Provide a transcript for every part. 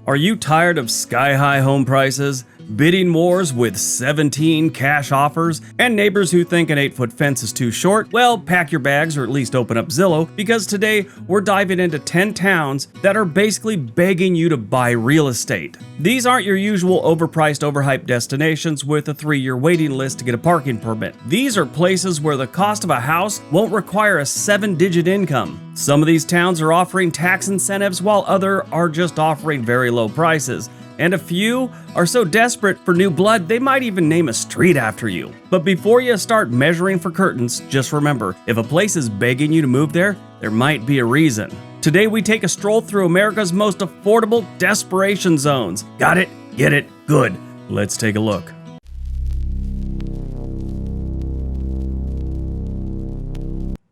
Are you tired of sky-high home prices, bidding wars with 17 cash offers, and neighbors who think an 8-foot fence is too short? Well, pack your bags or at least open up Zillow, because today we're diving into 10 towns that are basically begging you to buy real estate. These aren't your usual overpriced, overhyped destinations with a 3-year waiting list to get a parking permit. These are places where the cost of a house won't require a 7-digit income. Some of these towns are offering tax incentives while others are just offering very low prices. And a few are so desperate for new blood, they might even name a street after you. But before you start measuring for curtains, just remember, if a place is begging you to move there, there might be a reason. Today we take a stroll through America's most affordable desperation zones. Got it? Get it? Good. Let's take a look.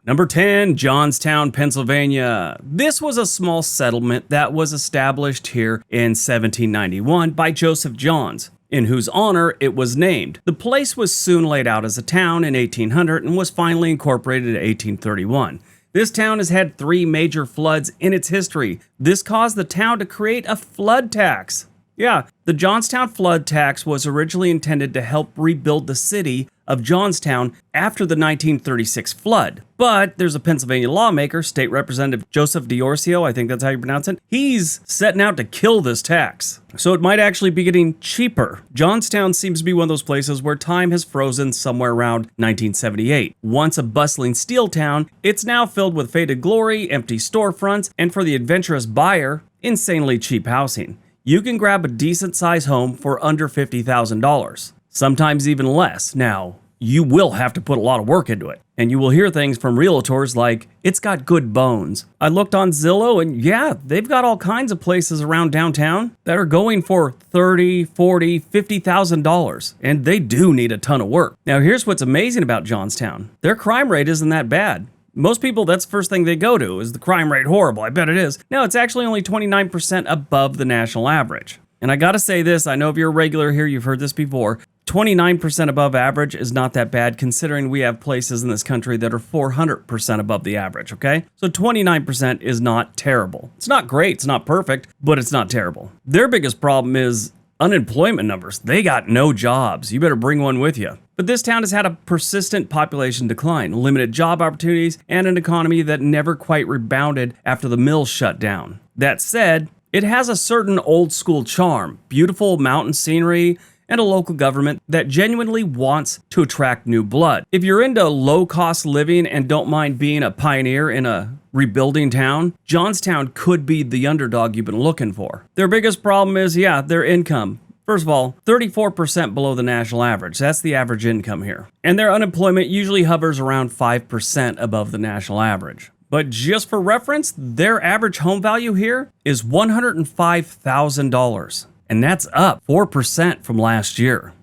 Number 10, Johnstown, Pennsylvania. This was a small settlement that was established here in 1791 by Joseph Johns, in whose honor it was named. The place was soon laid out as a town in 1800 and was finally incorporated in 1831. This town has had 3 major floods in its history. This caused the town to create a flood tax. Yeah, the Johnstown flood tax was originally intended to help rebuild the city of Johnstown after the 1936 flood. But there's a Pennsylvania lawmaker, State Representative Joseph Diorcio, I think that's how you pronounce it. He's setting out to kill this tax. So it might actually be getting cheaper. Johnstown seems to be one of those places where time has frozen somewhere around 1978. Once a bustling steel town, it's now filled with faded glory, empty storefronts, and for the adventurous buyer, insanely cheap housing. You can grab a decent-sized home for under $50,000, sometimes even less. Now, you will have to put a lot of work into it, and you will hear things from realtors like, it's got good bones. I looked on Zillow, and yeah, they've got all kinds of places around downtown that are going for $30,000, $40,000, $50,000, and they do need a ton of work. Now, here's what's amazing about Johnstown. Their crime rate isn't that bad. Most people, that's the first thing they go to, is the crime rate horrible? I bet it is. No, it's actually only 29% above the national average. And I gotta say this, I know if you're a regular here, you've heard this before, 29% above average is not that bad considering we have places in this country that are 400% above the average, okay? So 29% is not terrible. It's not great, it's not perfect, but it's not terrible. Their biggest problem is unemployment numbers. They got no jobs. You better bring one with you. But this town has had a persistent population decline, limited job opportunities, and an economy that never quite rebounded after the mills shut down. That said, it has a certain old school charm, beautiful mountain scenery, and a local government that genuinely wants to attract new blood. If you're into low-cost living and don't mind being a pioneer in a rebuilding town, Johnstown could be the underdog you've been looking for. Their biggest problem is, their income. First of all, 34% below the national average. That's the average income here. And their unemployment usually hovers around 5% above the national average. But just for reference, their average home value here is $105,000. And that's up 4% from last year.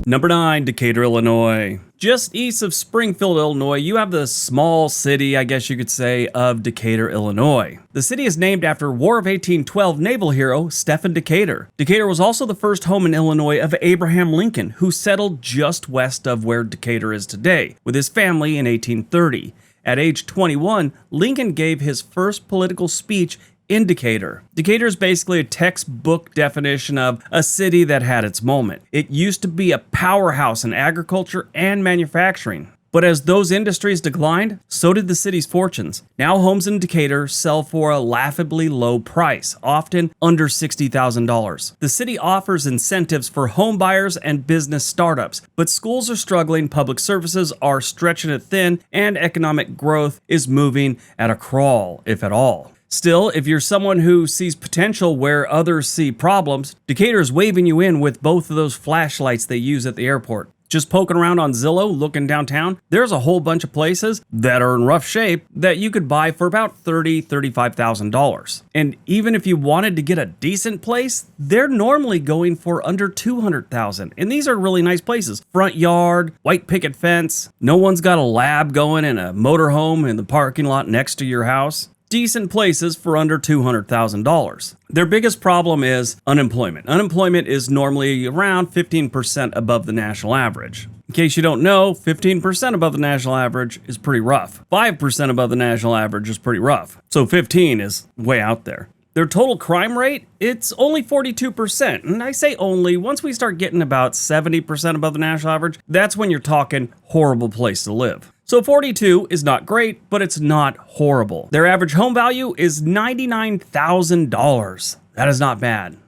Number 9, Decatur, Illinois. Just east of Springfield, Illinois, you have the small city, I guess you could say, of Decatur, Illinois. The city is named after War of 1812 naval hero Stephen Decatur. Decatur was also the first home in Illinois of Abraham Lincoln, who settled just west of where Decatur is today, with his family in 1830. At age 21, Lincoln gave his first political speech in Decatur. Decatur is basically a textbook definition of a city that had its moment. It used to be a powerhouse in agriculture and manufacturing. But as those industries declined, so did the city's fortunes. Now homes in Decatur sell for a laughably low price, often under $60,000. The city offers incentives for home buyers and business startups, but schools are struggling, public services are stretching it thin, and economic growth is moving at a crawl, if at all. Still, if you're someone who sees potential where others see problems, Decatur is waving you in with both of those flashlights they use at the airport. Just poking around on Zillow, looking downtown, there's a whole bunch of places that are in rough shape that you could buy for about $30,000, $35,000. And even if you wanted to get a decent place, they're normally going for under $200,000. And these are really nice places. Front yard, white picket fence, no one's got a lab going in a motorhome in the parking lot next to your house. Decent places for under $200,000. Their biggest problem is unemployment. Unemployment is normally around 15% above the national average. In case you don't know, 15% above the national average is pretty rough. 5% above the national average is pretty rough. So 15 is way out there. Their total crime rate, it's only 42%. And I say only, once we start getting about 70% above the national average, that's when you're talking horrible place to live. So 42 is not great, but it's not horrible. Their average home value is $99,000. That is not bad.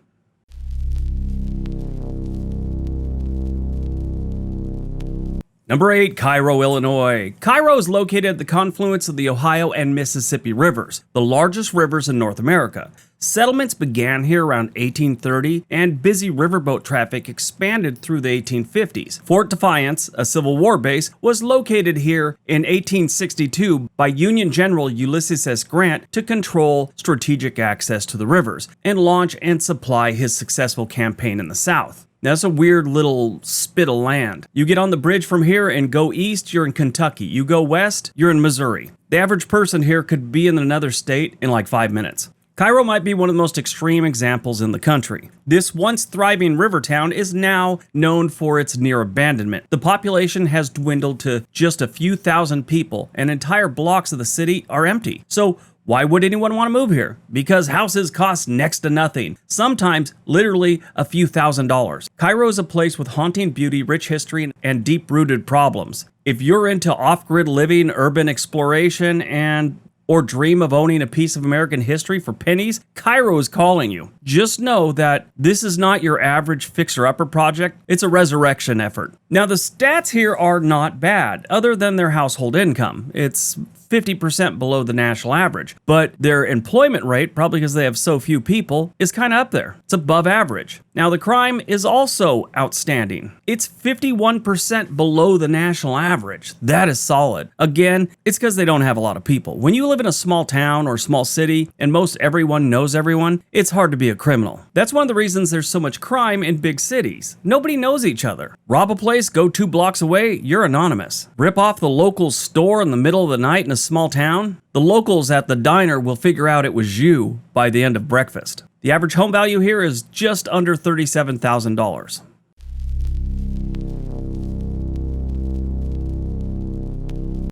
Number 8, Cairo, Illinois. Cairo is located at the confluence of the Ohio and Mississippi rivers, the largest rivers in North America. Settlements began here around 1830, and busy riverboat traffic expanded through the 1850s. Fort Defiance, a Civil War base, was located here in 1862 by Union General Ulysses S. Grant to control strategic access to the rivers and launch and supply his successful campaign in the South. That's a weird little spit of land. You get on the bridge from here and go east, you're in Kentucky. You go west, you're in Missouri. The average person here could be in another state in like 5 minutes. Cairo might be one of the most extreme examples in the country. This once thriving river town is now known for its near abandonment. The population has dwindled to just a few thousand people, and entire blocks of the city are empty. So why would anyone want to move here? Because houses cost next to nothing, sometimes literally a few $1,000s. Cairo is a place with haunting beauty, rich history, and deep-rooted problems. If you're into off-grid living, urban exploration, or dream of owning a piece of American history for pennies, Cairo is calling you. Just know that this is not your average fixer-upper project, it's a resurrection effort. Now the stats here are not bad, other than their household income. It's 50% below the national average, but their employment rate, probably because they have so few people, is kind of up there. It's above average. Now the crime is also outstanding. It's 51% below the national average. That is solid. Again, it's because they don't have a lot of people. When you live in a small town or small city and most everyone knows everyone, it's hard to be a criminal. That's one of the reasons there's so much crime in big cities. Nobody knows each other. Rob a place, go 2 blocks away, you're anonymous. Rip off the local store in the middle of the night in a small town, the locals at the diner will figure out it was you by the end of breakfast. The average home value here is just under $37,000.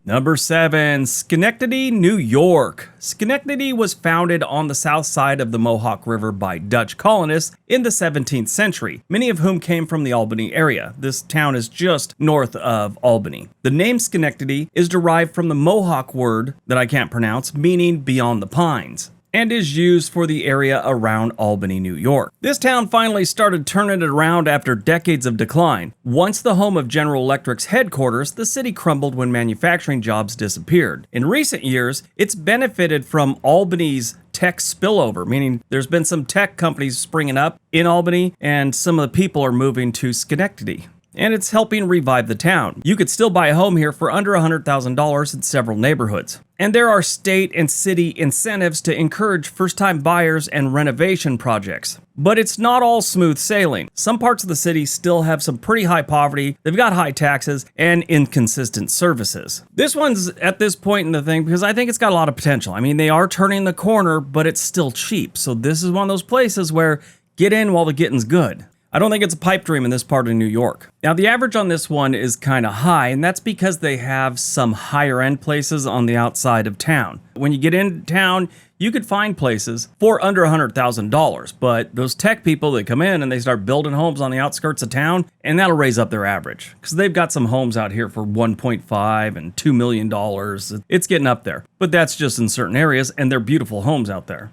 Number 7, Schenectady, New York. Schenectady was founded on the south side of the Mohawk River by Dutch colonists in the 17th century, many of whom came from the Albany area. This town is just north of Albany. The name Schenectady is derived from the Mohawk word that I can't pronounce, meaning beyond the pines, and is used for the area around Albany, New York. This town finally started turning it around after decades of decline. Once the home of General Electric's headquarters, the city crumbled when manufacturing jobs disappeared. In recent years, it's benefited from Albany's tech spillover, meaning there's been some tech companies springing up in Albany, and some of the people are moving to Schenectady. And it's helping revive the town. You could still buy a home here for under $100,000 in several neighborhoods. And there are state and city incentives to encourage first-time buyers and renovation projects. But it's not all smooth sailing. Some parts of the city still have some pretty high poverty, they've got high taxes, and inconsistent services. This one's at this point in the thing because I think it's got a lot of potential. I mean, they are turning the corner, but it's still cheap. So this is one of those places where get in while the getting's good. I don't think it's a pipe dream in this part of New York. Now, the average on this one is kind of high, and that's because they have some higher-end places on the outside of town. When you get into town, you could find places for under $100,000, but those tech people that come in and they start building homes on the outskirts of town, and that'll raise up their average, because they've got some homes out here for $1.5 and $2 million. It's getting up there, but that's just in certain areas, and they're beautiful homes out there.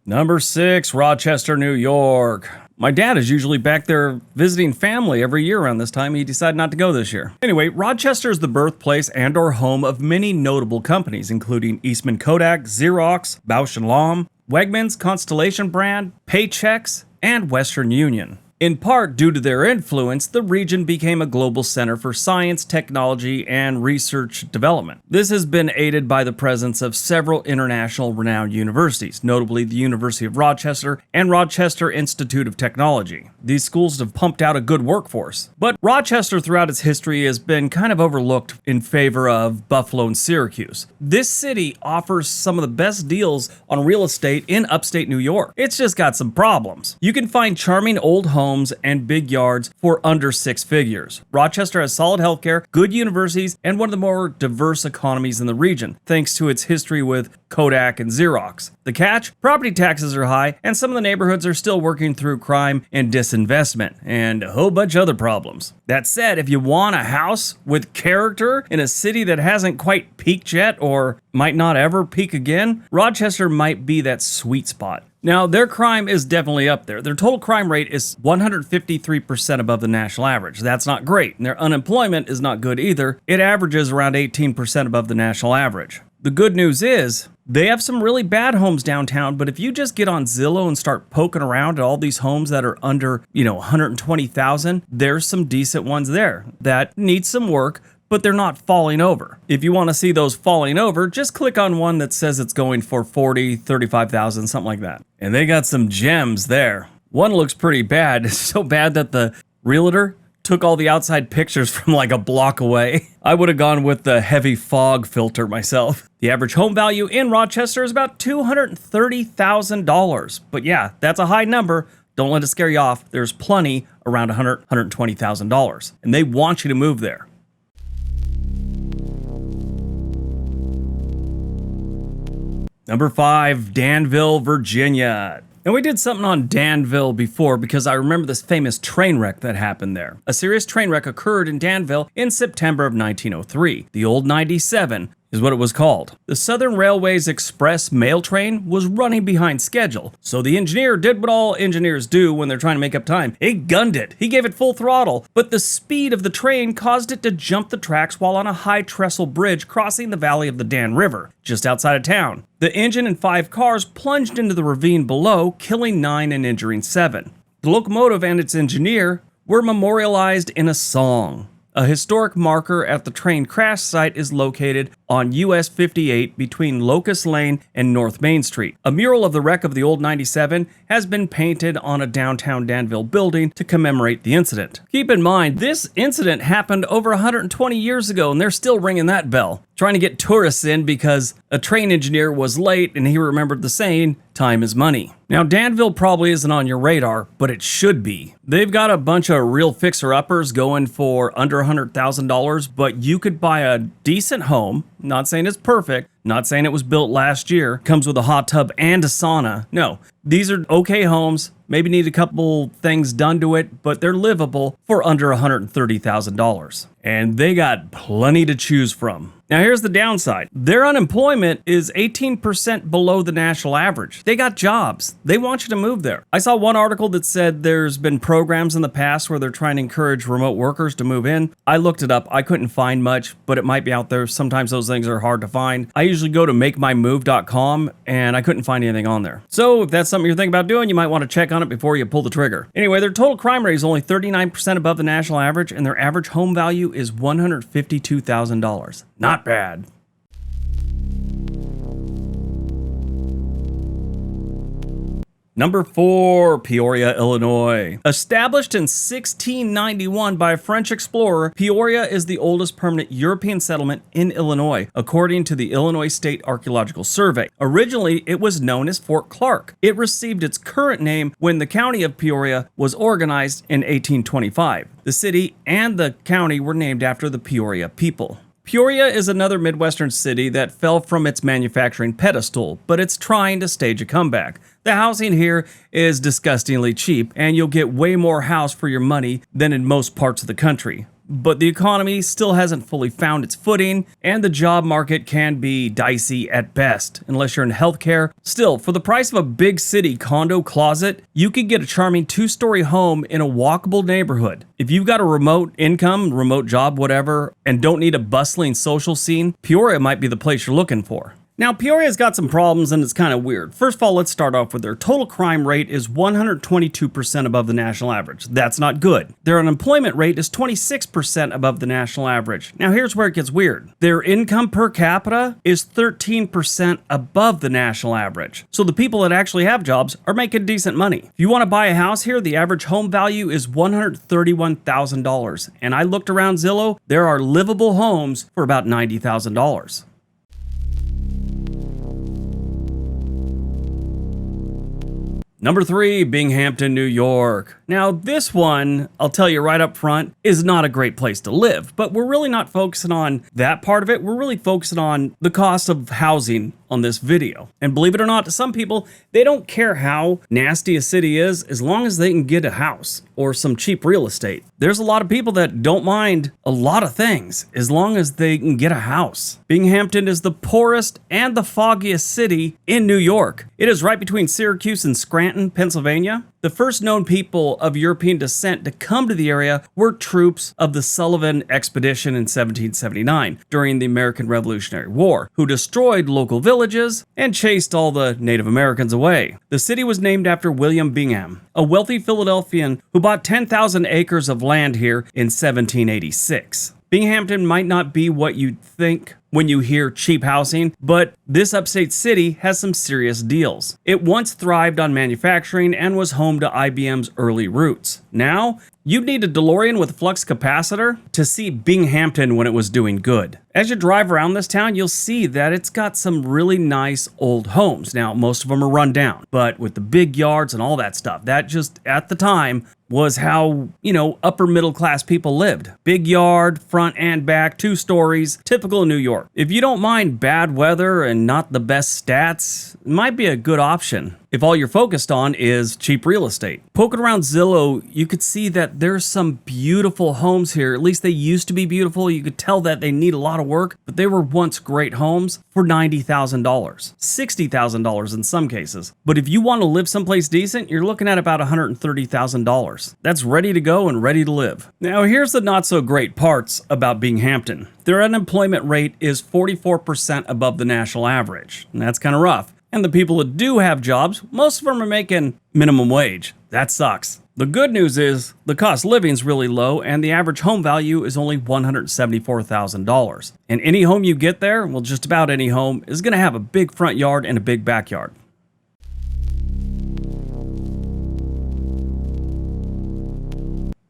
Number 6, Rochester, New York. My dad is usually back there visiting family every year around this time. He decided not to go this year. Anyway, Rochester is the birthplace and or home of many notable companies, including Eastman Kodak, Xerox, Bausch & Lomb, Wegmans, Constellation Brand, Paychex, and Western Union. In part due to their influence, the region became a global center for science, technology, and research development. This has been aided by the presence of several international renowned universities, notably the University of Rochester and Rochester Institute of Technology. These schools have pumped out a good workforce. But Rochester throughout its history has been kind of overlooked in favor of Buffalo and Syracuse. This city offers some of the best deals on real estate in upstate New York. It's just got some problems. You can find charming old homes and big yards for under 6 figures. Rochester has solid healthcare, good universities, and one of the more diverse economies in the region, thanks to its history with Kodak and Xerox. The catch? Property taxes are high, and some of the neighborhoods are still working through crime and disinvestment, and a whole bunch of other problems. That said, if you want a house with character in a city that hasn't quite peaked yet or might not ever peak again, Rochester might be that sweet spot. Now, their crime is definitely up there. Their total crime rate is 153% above the national average. That's not great. And their unemployment is not good either. It averages around 18% above the national average. The good news is, they have some really bad homes downtown, but if you just get on Zillow and start poking around at all these homes that are under, 120,000, there's some decent ones there that need some work, but they're not falling over. If you want to see those falling over, just click on one that says it's going for 40, 35,000, something like that. And they got some gems there. One looks pretty bad. It's so bad that the realtor took all the outside pictures from like a block away. I would have gone with the heavy fog filter myself. The average home value in Rochester is about $230,000. But yeah, that's a high number. Don't let it scare you off. There's plenty around $120,000. And they want you to move there. Number 5, Danville, Virginia. And we did something on Danville before because I remember this famous train wreck that happened there. A serious train wreck occurred in Danville in September of 1903. The old 97 is what it was called. The Southern Railway's express mail train was running behind schedule, so the engineer did what all engineers do when they're trying to make up time. He gunned it. He gave it full throttle, but the speed of the train caused it to jump the tracks while on a high trestle bridge crossing the valley of the Dan River, just outside of town. The engine and 5 cars plunged into the ravine below, killing 9 and injuring 7. The locomotive and its engineer were memorialized in a song. A historic marker at the train crash site is located on US 58 between Locust Lane and North Main Street. A mural of the wreck of the old 97 has been painted on a downtown Danville building to commemorate the incident. Keep in mind, this incident happened over 120 years ago and they're still ringing that bell, trying to get tourists in because a train engineer was late and he remembered the saying, time is money. Now, Danville probably isn't on your radar, but it should be. They've got a bunch of real fixer-uppers going for under $100,000, but you could buy a decent home, not saying it's perfect, not saying it was built last year, comes with a hot tub and a sauna. No, these are okay homes, maybe need a couple things done to it, but they're livable for under $130,000. And they got plenty to choose from. Now here's the downside. Their unemployment is 18% below the national average. They got jobs. They want you to move there. I saw one article that said there's been programs in the past where they're trying to encourage remote workers to move in. I looked it up. I couldn't find much, but it might be out there. Sometimes those things are hard to find. I usually go to makemymove.com and I couldn't find anything on there. So if that's something you're thinking about doing, you might want to check on it before you pull the trigger. Anyway, their total crime rate is only 39% above the national average and their average home value is $152,000. Not bad. Number 4, Peoria, Illinois. Established in 1691 by a French explorer, Peoria is the oldest permanent European settlement in Illinois, according to the Illinois State Archaeological Survey. Originally, it was known as Fort Clark. It received its current name when the county of Peoria was organized in 1825. The city and the county were named after the Peoria people. Peoria is another Midwestern city that fell from its manufacturing pedestal, but it's trying to stage a comeback. The housing here is disgustingly cheap, and you'll get way more house for your money than in most parts of the country. But the economy still hasn't fully found its footing, and the job market can be dicey at best, unless you're in healthcare. Still, for the price of a big city condo closet, you could get a charming 2-story home in a walkable neighborhood. If you've got a remote income, remote job, whatever, and don't need a bustling social scene, Peoria might be the place you're looking for. Now, Peoria's got some problems and it's kind of weird. First of all, let's start off with their total crime rate is 122% above the national average. That's not good. Their unemployment rate is 26% above the national average. Now, here's where it gets weird. Their income per capita is 13% above the national average. So the people that actually have jobs are making decent money. If you want to buy a house here, the average home value is $131,000. And I looked around Zillow, there are livable homes for about $90,000. Number 3, Binghamton, New York. Now, this one, I'll tell you right up front, is not a great place to live, but we're really not focusing on that part of it. We're really focusing on the cost of housing on this video. And believe it or not, to some people, they don't care how nasty a city is as long as they can get a house or some cheap real estate. There's a lot of people that don't mind a lot of things as long as they can get a house. Binghamton is the poorest and the foggiest city in New York. It is right between Syracuse and Scranton, Pennsylvania. The first known people of European descent to come to the area were troops of the Sullivan Expedition in 1779 during the American Revolutionary War, who destroyed local villages and chased all the Native Americans away. The city was named after William Bingham, a wealthy Philadelphian who bought 10,000 acres of land here in 1786. Binghamton might not be what you'd think when you hear cheap housing, but this upstate city has some serious deals. It once thrived on manufacturing and was home to IBM's early roots. Now, you'd need a DeLorean with a flux capacitor to see Binghamton when it was doing good. As you drive around this town, you'll see that it's got some really nice old homes. Now, most of them are run down, but with the big yards and all that stuff, that just, at the time, was how, upper middle class people lived. Big yard, front and back, 2 stories, typical of New York. If you don't mind bad weather and not the best stats, it might be a good option if all you're focused on is cheap real estate. Poking around Zillow, you could see that there's some beautiful homes here. At least they used to be beautiful. You could tell that they need a lot of work, but they were once great homes for $90,000, $60,000 in some cases. But if you want to live someplace decent, you're looking at about $130,000. That's ready to go and ready to live. Now, here's the not so great parts about Binghamton. Their unemployment rate is 44% above the national average, and that's kind of rough. And the people that do have jobs, most of them are making minimum wage. That sucks. The good news is the cost of living is really low and the average home value is only $174,000. And any home you get there, well, just about any home, is going to have a big front yard and a big backyard.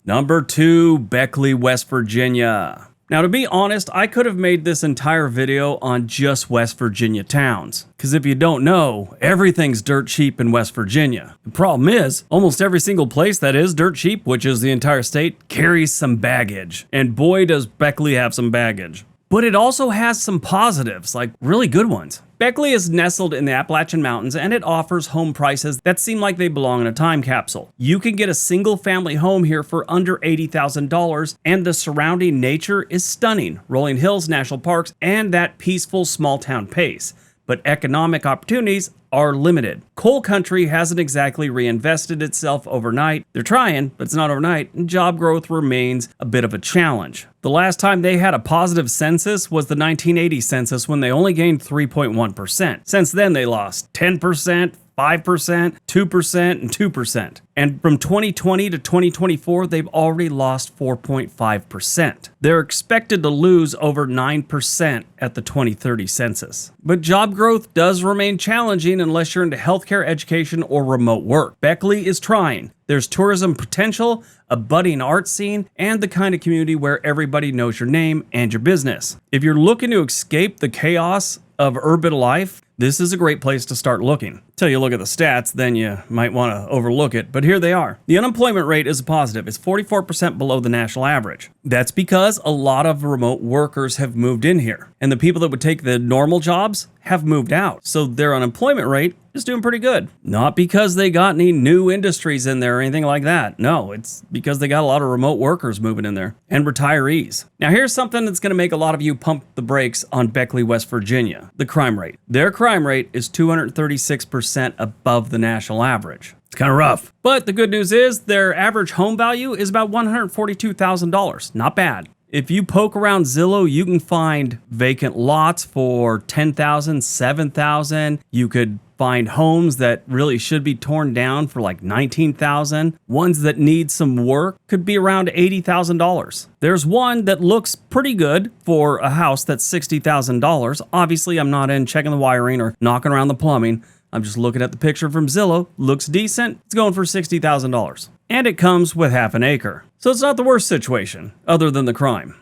Number 2, Beckley, West Virginia. Now, to be honest, I could have made this entire video on just West Virginia towns. Because if you don't know, everything's dirt cheap in West Virginia. The problem is, almost every single place that is dirt cheap, which is the entire state, carries some baggage. And boy, does Beckley have some baggage. But it also has some positives, like really good ones. Beckley is nestled in the Appalachian Mountains and it offers home prices that seem like they belong in a time capsule. You can get a single family home here for under $80,000 and the surrounding nature is stunning. Rolling hills, national parks, and that peaceful small town pace. But economic opportunities are limited. Coal country hasn't exactly reinvested itself overnight. They're trying, but it's not overnight, and job growth remains a bit of a challenge. The last time they had a positive census was the 1980 census when they only gained 3.1%. Since then, they lost 10%, 5%, 2%, and 2%. And from 2020 to 2024, they've already lost 4.5%. They're expected to lose over 9% at the 2030 census. But job growth does remain challenging unless you're into healthcare, education, or remote work. Beckley is trying. There's tourism potential, a budding art scene, and the kind of community where everybody knows your name and your business. If you're looking to escape the chaos of urban life, this is a great place to start looking. Till you look at the stats, then you might want to overlook it, but here they are. The unemployment rate is a positive. It's 44% below the national average. That's because a lot of remote workers have moved in here, and the people that would take the normal jobs have moved out. So their unemployment rate is doing pretty good. Not because they got any new industries in there or anything like that. No, it's because they got a lot of remote workers moving in there and retirees. Now here's something that's going to make a lot of you pump the brakes on Beckley, West Virginia. The crime rate. Their crime rate is 236% above the national average. It's kind of rough. But the good news is their average home value is about $142,000. Not bad. If you poke around Zillow, you can find vacant lots for $10,000, $7,000. You could find homes that really should be torn down for like $19,000. Ones that need some work could be around $80,000. There's one that looks pretty good for a house that's $60,000. Obviously, I'm not in checking the wiring or knocking around the plumbing. I'm just looking at the picture from Zillow. Looks decent. It's going for $60,000. And it comes with half an acre. So it's not the worst situation, other than the crime.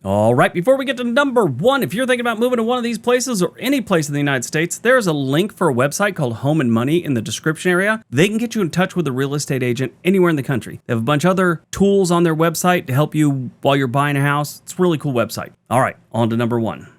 All right, before we get to number 1, if you're thinking about moving to one of these places or any place in the United States, there's a link for a website called Home and Money in the description area. They can get you in touch with a real estate agent anywhere in the country. They have a bunch of other tools on their website to help you while you're buying a house. It's a really cool website. All right, on to number 1.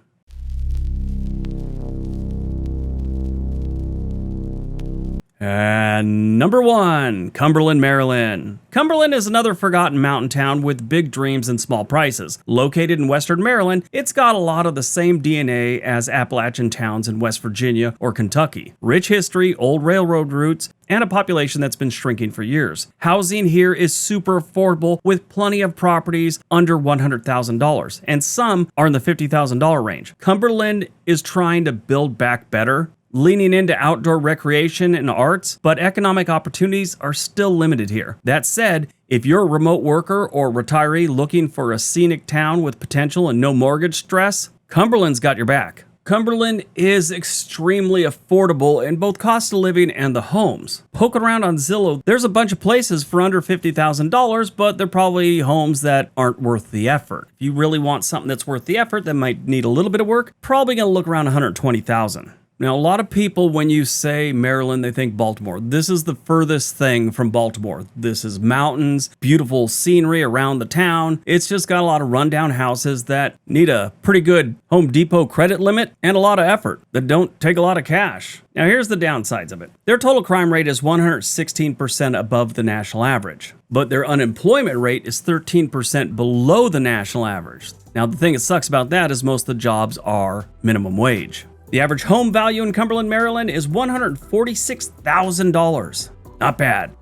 And number 1, Cumberland, Maryland. Cumberland is another forgotten mountain town with big dreams and small prices. Located in western Maryland, it's got a lot of the same DNA as Appalachian towns in West Virginia or Kentucky. Rich history, old railroad routes, and a population that's been shrinking for years. Housing here is super affordable with plenty of properties under $100,000, and some are in the $50,000 range. Cumberland is trying to build back better, leaning into outdoor recreation and arts, but economic opportunities are still limited here. That said, if you're a remote worker or retiree looking for a scenic town with potential and no mortgage stress, Cumberland's got your back. Cumberland is extremely affordable in both cost of living and the homes. Poking around on Zillow, there's a bunch of places for under $50,000, but they're probably homes that aren't worth the effort. If you really want something that's worth the effort that might need a little bit of work, probably gonna look around $120,000. Now, a lot of people, when you say Maryland, they think Baltimore. This is the furthest thing from Baltimore. This is mountains, beautiful scenery around the town. It's just got a lot of rundown houses that need a pretty good Home Depot credit limit and a lot of effort that don't take a lot of cash. Now, here's the downsides of it. Their total crime rate is 116% above the national average, but their unemployment rate is 13% below the national average. Now, the thing that sucks about that is most of the jobs are minimum wage. The average home value in Cumberland, Maryland is $146,000. Not bad.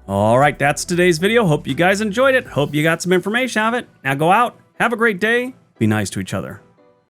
All right, that's today's video. Hope you guys enjoyed it. Hope you got some information out of it. Now go out, have a great day, be nice to each other.